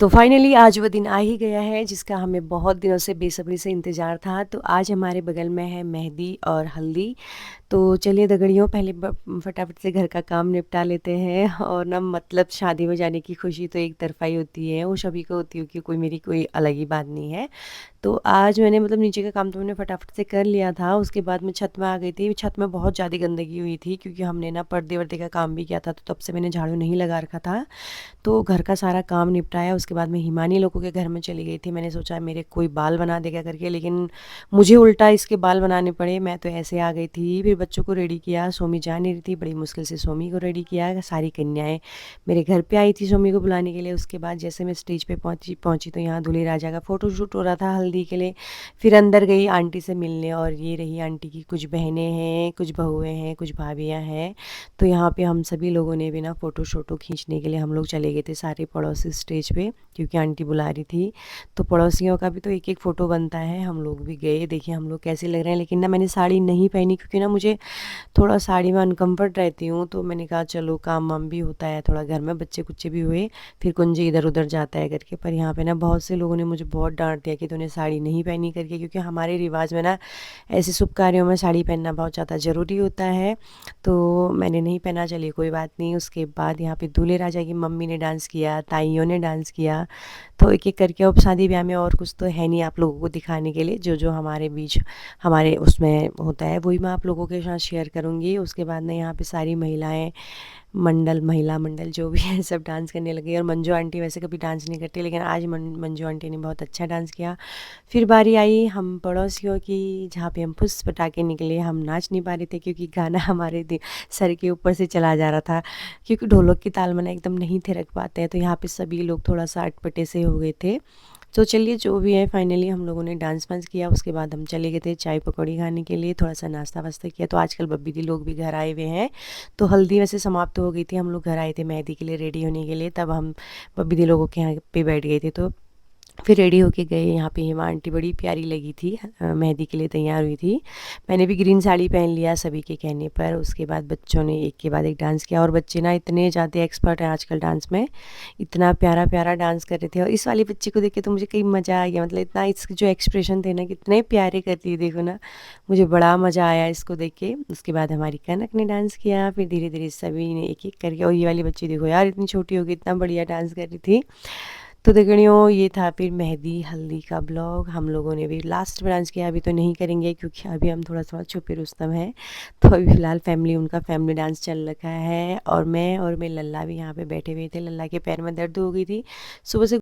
तो फाइनली आज वो दिन आ ही गया है जिसका हमें बहुत दिनों से बेसब्री से इंतज़ार था। तो आज हमारे बगल में है मेहंदी और हल्दी। तो चलिए दगड़ियों, पहले फटाफट से घर का काम निपटा लेते हैं। और ना मतलब शादी में जाने की खुशी तो एक तरफ़ा ही होती है, वो सभी को होती है कि कोई मेरी कोई अलग ही बात नहीं है। तो आज मैंने मतलब नीचे का काम तो मैंने फटाफट से कर लिया था। उसके बाद मैं छत में आ गई थी। छत में बहुत ज़्यादा गंदगी हुई थी क्योंकि हमने ना पर्दे वर्दे का काम भी किया था, तो तब से मैंने झाड़ू नहीं लगा रखा था। तो घर का सारा काम निपटाया। उसके बाद मैं हिमानी लोगों के घर में चली गई थी। मैंने सोचा मेरे कोई बाल बना देगा करके, लेकिन मुझे उल्टा इसके बाल बनाने पड़े। मैं तो ऐसे आ गई थी। फिर बच्चों को रेडी किया। सोमी जा नहीं रही थी, बड़ी मुश्किल से सोमी को रेडी किया। सारी कन्याएं मेरे घर पे आई थी सोमी को बुलाने के लिए। उसके बाद जैसे मैं स्टेज पे पहुंची तो यहाँ दूल्हे राजा का फ़ोटो शूट हो रहा था हल्दी के लिए। फिर अंदर गई आंटी से मिलने, और ये रही आंटी की कुछ बहनें हैं, कुछ बहुएं हैं, कुछ भाभियाँ हैं। तो यहाँ पे हम सभी लोगों ने भी ना फ़ोटो शोटो खींचने के लिए हम लोग चले गए थे सारे पड़ोसी स्टेज पे, क्योंकि आंटी बुला रही थी। तो पड़ोसियों का भी तो एक एक फ़ोटो बनता है। हम लोग भी गए, देखिए हम लोग कैसे लग रहे हैं। लेकिन ना मैंने साड़ी नहीं पहनी क्योंकि ना मुझे थोड़ा साड़ी में अनकम्फर्ट रहती हूँ। तो मैंने कहा चलो काम वाम भी होता है, थोड़ा घर में बच्चे कुच्चे भी हुए, फिर कुंजी इधर उधर जाता है करके। पर यहाँ पे ना बहुत से लोगों ने मुझे बहुत डांट दिया कि तूने साड़ी नहीं पहनी करके, क्योंकि हमारे रिवाज में ना ऐसे शुभ कार्यों में साड़ी पहनना बहुत ज़्यादा ज़रूरी होता है। तो मैंने नहीं पहना, चलिए कोई बात नहीं। उसके बाद यहाँ पे दूल्हे राजा की मम्मी ने डांस किया, ताइयों ने डांस किया। तो एक एक करके अब शादी ब्याह में और कुछ तो है नहीं आप लोगों को दिखाने के लिए। जो जो हमारे बीच हमारे उसमें होता है वही मैं आप लोगों के साथ शेयर करूँगी। उसके बाद ना यहाँ पे सारी महिलाएं महिला मंडल जो भी है सब डांस करने लगे। और मंजू आंटी वैसे कभी डांस नहीं करती, लेकिन आज मंजू आंटी ने बहुत अच्छा डांस किया। फिर बारी आई हम पड़ोसियों की, जहाँ पे हम फुस पटाखे निकले। हम नाच नहीं पा रहे थे क्योंकि गाना हमारे सर के ऊपर से चला जा रहा था, क्योंकि ढोलक की ताल में ना एकदम नहीं थे रख पाते हैं। तो यहाँ पे सभी लोग थोड़ा सा अटपटे से हो गए थे। तो चलिए जो भी है, फाइनली हम लोगों ने डांस वांस किया। उसके बाद हम चले गए थे चाय पकौड़ी खाने के लिए, थोड़ा सा नाश्ता वास्ता किया। तो आजकल बब्बी दी लोग भी घर आए हुए हैं। तो हल्दी वैसे समाप्त हो गई थी, हम लोग घर आए थे मेहंदी के लिए रेडी होने के लिए। तब हम बब्बी दी लोगों के यहाँ पे बैठ गए थे। तो फिर रेडी होके गए। यहाँ पे हिमा आंटी बड़ी प्यारी लगी थी, मेहंदी के लिए तैयार हुई थी। मैंने भी ग्रीन साड़ी पहन लिया सभी के कहने पर। उसके बाद बच्चों ने एक के बाद एक डांस किया, और बच्चे ना इतने ज़्यादा एक्सपर्ट हैं आजकल डांस में, इतना प्यारा प्यारा डांस कर रहे थे। और इस वाले बच्चे को देख के तो मुझे कई मज़ा आ गया, मतलब इतना इसके जो एक्सप्रेशन थे ना कितने प्यारे करती है, देखो ना मुझे बड़ा मज़ा आया इसको देख के। उसके बाद हमारी कनक ने डांस किया। फिर धीरे धीरे सभी ने एक एक करके, और ये वाली बच्ची देखो यार इतनी छोटी हो गई, इतना बढ़िया डांस कर रही थी। तो देखियो ये था फिर मेहंदी हल्दी का ब्लॉग। हम लोगों ने भी लास्ट में डांस किया, अभी तो नहीं करेंगे क्योंकि अभी हम थोड़ा थोड़ा छुपे रुस्तम है। तो अभी फ़िलहाल उनका फैमिली डांस चल रखा है। और मैं लल्ला भी यहाँ पे बैठे हुए थे। लल्ला के पैर में दर्द हो गई थी सुबह से।